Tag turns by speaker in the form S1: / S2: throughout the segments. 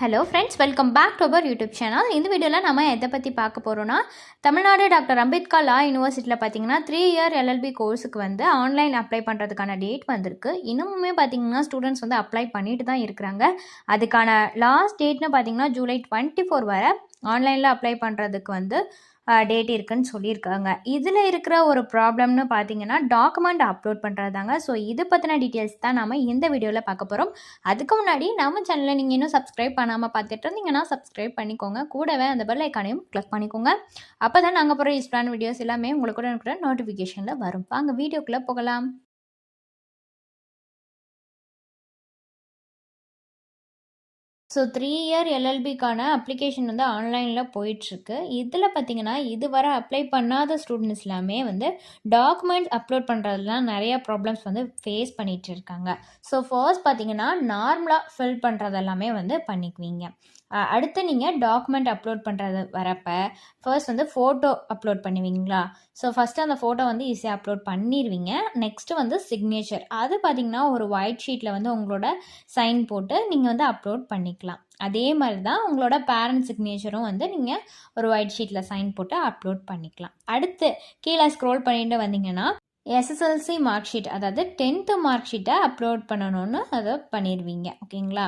S1: Hello friends, welcome back to our YouTube channel. இந்த வீடியோவில் நம்ம எதை பற்றி பார்க்க போகிறோன்னா, தமிழ்நாடு டாக்டர் அம்பேத்கர் லா யூனிவர்சிட்டியில் பார்த்தீங்கன்னா 3 இயர் LLB கோர்ஸுக்கு வந்து ஆன்லைன் அப்ளை பண்ணுறதுக்கான டேட் வந்திருக்கு. இன்னுமே பார்த்தீங்கன்னா ஸ்டூடெண்ட்ஸ் வந்து அப்ளை பண்ணிட்டு தான் இருக்கிறாங்க. அதுக்கான லாஸ்ட் டேட்னு பார்த்தீங்கன்னா ஜூலை 24 வரை ஆன்லைனில் அப்ளை பண்ணுறதுக்கு வந்து டேட் இருக்குன்னு சொல்லியிருக்காங்க. இதில் இருக்கிற ஒரு ப்ராப்ளம்னு பார்த்தீங்கன்னா டாக்குமெண்ட் அப்லோட் பண்ணுறது தாங்க. ஸோ இது பற்றின டீட்டெயில்ஸ் தான் நம்ம இந்த வீடியோவில் பார்க்க போகிறோம். அதுக்கு முன்னாடி நம்ம சேனலை நீங்கள் இன்னும் சப்ஸ்கிரைப் பண்ணாமல் பார்த்துட்டு இருந்தீங்கன்னா சப்ஸ்கிரைப் பண்ணிக்கோங்க. கூடவே அந்த பெல் ஐக்கானையும் கிளிக் பண்ணிக்கோங்க. அப்போ தான் நாங்கள் போகிற யூஸ்ஃபுல்லான வீடியோஸ் எல்லாமே உங்களுக்கு கூட இருக்கிற நோட்டிஃபிகேஷனில் வரும். வாங்க வீடியோக்குள்ளே போகலாம். ஸோ 3 இயர் LLBக்கான அப்ளிகேஷன் வந்து ஆன்லைனில் போயிட்டுருக்கு. இதில் பார்த்தீங்கன்னா இதுவரை அப்ளை பண்ணாத ஸ்டூடெண்ட்ஸ் எல்லாமே வந்து டாக்குமெண்ட்ஸ் அப்லோட் பண்ணுறதுலாம் நிறையா ப்ராப்ளம்ஸ் வந்து ஃபேஸ் பண்ணிகிட்டு இருக்காங்க. ஸோ ஃபர்ஸ்ட் பார்த்தீங்கன்னா நார்மலாக ஃபில் பண்ணுறது எல்லாமே வந்து பண்ணிக்குவீங்க. அடுத்து நீங்கள் டாக்குமெண்ட் அப்லோட் பண்ணுறது வரப்போ ஃபர்ஸ்ட் வந்து ஃபோட்டோ அப்லோட் பண்ணுவீங்களா? ஸோ ஃபஸ்ட்டு அந்த ஃபோட்டோ வந்து ஈஸியாக அப்லோட் பண்ணிடுவீங்க. நெக்ஸ்ட்டு வந்து சிக்னேச்சர், அது பார்த்திங்கன்னா ஒரு ஒயிட் ஷீட்டில் வந்து உங்களோட சைன் போட்டு நீங்கள் வந்து அப்லோட் பண்ணிக்கலாம். அதே மாதிரி தான் உங்களோட பேரண்ட் சிக்னேச்சரும் வந்து நீங்கள் ஒரு ஒயிட் ஷீட்டில் சைன் போட்டு அப்லோட் பண்ணிக்கலாம். அடுத்து கீழே ஸ்க்ரோல் பண்ணிட்டு வந்தீங்கன்னா SSLC மார்க் ஷீட், அதாவது 10th மார்க் ஷீட்டை அப்லோட் பண்ணணும்னு அதை பண்ணிடுவீங்க. ஓகேங்களா?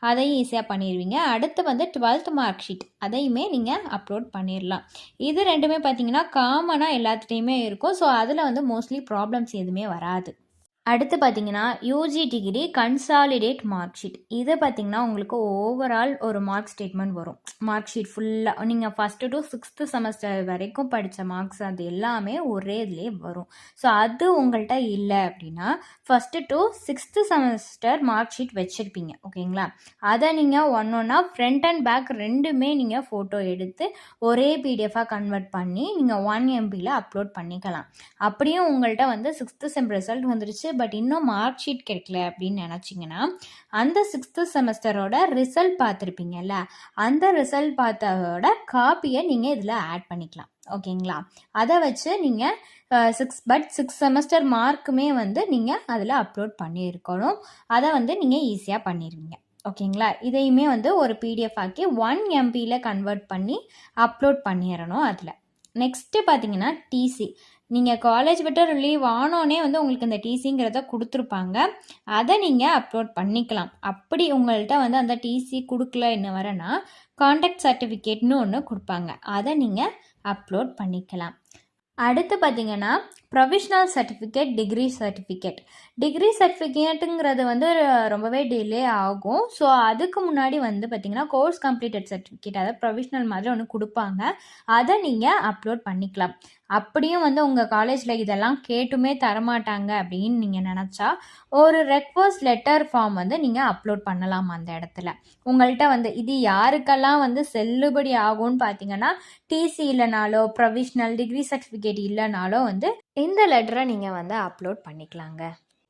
S1: அதையும் ஈஸியாக பண்ணிடுவீங்க. அடுத்து வந்து 12th மார்க் ஷீட், அதையுமே நீங்கள் அப்லோட் பண்ணிடலாம். இது ரெண்டுமே பார்த்தீங்கன்னா காமனாக எல்லாத்துலேயுமே இருக்கும். ஸோ அதில் வந்து மோஸ்ட்லி ப்ராப்ளம்ஸ் எதுவுமே வராது. அடுத்து பார்த்தீங்கன்னா UG degree consolidate mark sheet. இதை பார்த்தீங்கன்னா உங்களுக்கு ஓவரால் ஒரு மார்க் ஸ்டேட்மெண்ட் வரும். மார்க் ஷீட் ஃபுல்லாக நீங்கள் ஃபஸ்ட்டு டு 6th செமஸ்டர் வரைக்கும் படித்த மார்க்ஸ் அது எல்லாமே ஒரே இதுலேயே வரும். ஸோ அது உங்கள்கிட்ட இல்லை அப்படின்னா first to 6th semester mark sheet வச்சுருப்பீங்க. ஓகேங்களா? அதை நீங்கள் ஒன்றா ஃப்ரண்ட் அண்ட் பேக் ரெண்டுமே நீங்கள் ஃபோட்டோ எடுத்து ஒரே பிடிஎஃபாக கன்வெர்ட் பண்ணி நீங்கள் 1 MBயில் அப்லோட் பண்ணிக்கலாம். அப்படியும் உங்கள்கிட்ட வந்து 6th செம் ரிசல்ட் வந்துருச்சு, பட் இன்னும் மார்க் ஷீட் கிடைக்கல அப்படின்னு நினச்சிங்கன்னா அந்த 6th செமஸ்டரோட ரிசல்ட் பார்த்துருப்பீங்கல்ல, அந்த ரிசல்ட் பார்த்ததோட காப்பியை நீங்கள் இதில் ஆட் பண்ணிக்கலாம். ஓகேங்களா? அதை வச்சு நீங்கள் 6 செமஸ்டர் மார்க்குமே வந்து நீங்கள் அதில் அப்லோட் பண்ணியிருக்கணும். அதை வந்து நீங்கள் ஈஸியாக பண்ணிடுவீங்க. ஓகேங்களா? இதையுமே வந்து ஒரு PDF ஆக்கி 1 MBயில் கன்வெர்ட் பண்ணி அப்லோட் பண்ணிடணும். அதில் நெக்ஸ்ட்டு பார்த்தீங்கன்னா டிசி. நீங்கள் காலேஜ் விட்டு ரிலீவ் ஆனோடனே வந்து உங்களுக்கு இந்த டிசிங்கிறத கொடுத்துருப்பாங்க. அதை நீங்கள் அப்லோட் பண்ணிக்கலாம். அப்படி உங்கள்கிட்ட வந்து அந்த டிசி கொடுக்கல என்ன வரேன்னா கான்டாக்ட் சர்டிஃபிகேட்னு ஒன்று கொடுப்பாங்க. அதை நீங்கள் அப்லோட் பண்ணிக்கலாம். அடுத்து பார்த்தீங்கன்னா provisional certificate, degree certificate. Degree சர்டிஃபிகேட்டுங்கிறது வந்து ரொம்பவே டிலே ஆகும். ஸோ அதுக்கு முன்னாடி வந்து பார்த்திங்கன்னா கோர்ஸ் கம்ப்ளீட்டட் சர்டிஃபிகேட், அதாவது ப்ரொவிஷ்னல் மாதிரி ஒன்று கொடுப்பாங்க. அதை நீங்கள் அப்லோட் பண்ணிக்கலாம். அப்படியும் வந்து உங்கள் காலேஜில் இதெல்லாம் கேட்டுமே தரமாட்டாங்க அப்படின்னு நீங்கள் நினச்சா ஒரு ரெக்வஸ்ட் லெட்டர் ஃபார்ம் வந்து நீங்கள் அப்லோட் பண்ணலாம். அந்த இடத்துல உங்கள்கிட்ட வந்து இது யாருக்கெல்லாம் வந்து செல்லுபடி ஆகும்னு பார்த்தீங்கன்னா டிசி இல்லைனாலோ ப்ரொவிஷ்னல் டிகிரி சர்டிஃபிகேட் இல்லைனாலோ வந்து இந்த லெட்டரை நீங்கள் வந்து அப்லோட் பண்ணிக்கலாங்க.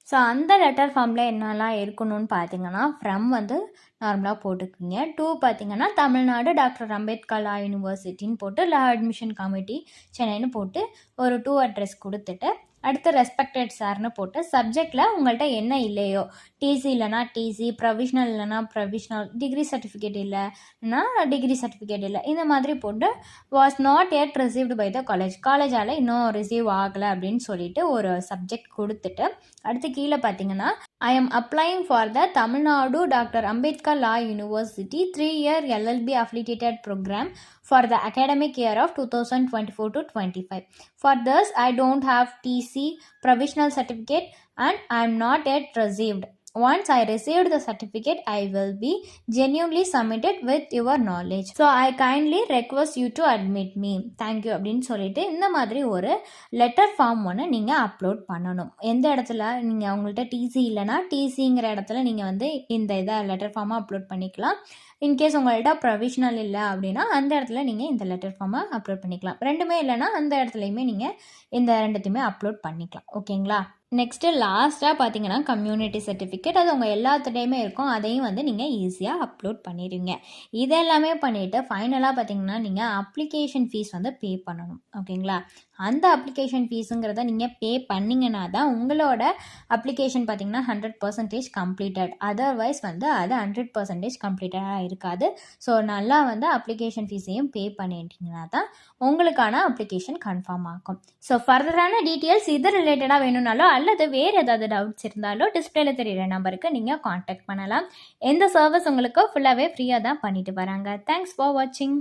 S1: ஸோ அந்த லெட்டர் ஃபார்மில் என்னெல்லாம் இருக்கணும்னு பார்த்தீங்கன்னா ஃப்ரம் வந்து நார்மலாக போட்டுக்குங்க. 2 பார்த்தீங்கன்னா தமிழ்நாடு டாக்டர் அம்பேத்கர் லா யூனிவர்சிட்டின்னு போட்டு லா அட்மிஷன் கமிட்டி சென்னைன்னு போட்டு ஒரு 2 அட்ரஸ் கொடுத்துட்டு அடுத்து ரெஸ்பெக்டட் சார்னு போட்டு சப்ஜெக்டில் உங்கள்கிட்ட என்ன இல்லையோ, டிசி இல்லைனா டிசி, ப்ரொவிஷ்னல் இல்லைனா ப்ரொவிஷ்னல், டிகிரி சர்டிஃபிகேட் இல்லைன்னா டிகிரி சர்டிஃபிகேட் இல்லை, இந்த மாதிரி போட்டு was not yet received by the காலேஜால் இன்னும் ரிசீவ் ஆகலை அப்படின்னு சொல்லிட்டு ஒரு சப்ஜெக்ட் கொடுத்துட்டு அடுத்து கீழே பார்த்தீங்கன்னா I am applying for the Tamil Nadu Dr. Ambedkar Law University 3-year LLB affiliated program for the academic year of 2024 to 25. For this, I don't have TC, provisional certificate, and I am not yet received. Once I received the certificate, I will be genuinely submitted with your knowledge. So I kindly request you to admit me. Thank you அப்படின்னு சொல்லிட்டு இந்த மாதிரி ஒரு letter form ஒன்று நீங்கள் upload பண்ணணும். எந்த இடத்துல நீங்கள் உங்கள்கிட்ட டிசி இல்லைனா டிசிங்கிற இடத்துல நீங்கள் வந்து இந்த இதை லெட்டர் ஃபார்மை அப்லோட் பண்ணிக்கலாம். இன்கேஸ் உங்கள்கிட்ட ப்ரொவிஷ்னல் இல்லை அப்படின்னா அந்த இடத்துல நீங்கள் இந்த லெட்டர் ஃபார்மை அப்லோட் பண்ணிக்கலாம். ரெண்டுமே இல்லைனா அந்த இடத்துலையுமே நீங்கள் இந்த ரெண்டுத்தையுமே அப்லோட் பண்ணிக்கலாம். ஓகேங்களா? நெக்ஸ்ட்டு லாஸ்ட்டாக பார்த்தீங்கன்னா கம்யூனிட்டி சர்டிஃபிகேட், அது உங்கள் எல்லாத்துட்டையுமே இருக்கும். அதையும் வந்து நீங்கள் ஈஸியாக அப்லோட் பண்ணிடுவீங்க. இதெல்லாமே பண்ணிவிட்டு ஃபைனலாக பார்த்தீங்கன்னா நீங்கள் அப்ளிகேஷன் ஃபீஸ் வந்து பே பண்ணணும். ஓகேங்களா? அந்த அப்ளிகேஷன் ஃபீஸுங்கிறத நீங்கள் பே பண்ணிங்கன்னா தான் உங்களோட அப்ளிகேஷன் பார்த்தீங்கன்னா 100% கம்ப்ளீட்டட். அதர்வைஸ் வந்து அது 100% கம்ப்ளீட்டடாக இருக்காது. ஸோ நல்லா வந்து அப்ளிகேஷன் ஃபீஸையும் பே பண்ணிட்டீங்கன்னா தான் உங்களுக்கான அப்ளிகேஷன் கன்ஃபார்ம் ஆகும். ஸோ ஃபர்தரான டீட்டெயில்ஸ் இது ரிலேட்டடாக வேணும்னாலோ அல்லது வேறு ஏதாவது டவுட்ஸ் இருந்தாலோ டிஸ்பிளேல தெரியிற நம்பருக்கு நீங்கள் காண்டாக்ட் பண்ணலாம். எந்த சர்வீஸ் உங்களுக்கு ஃபுல்லாகவே ஃப்ரீயாக தான் பண்ணிட்டு வராங்க. தேங்க்ஸ் ஃபார் வாட்சிங்.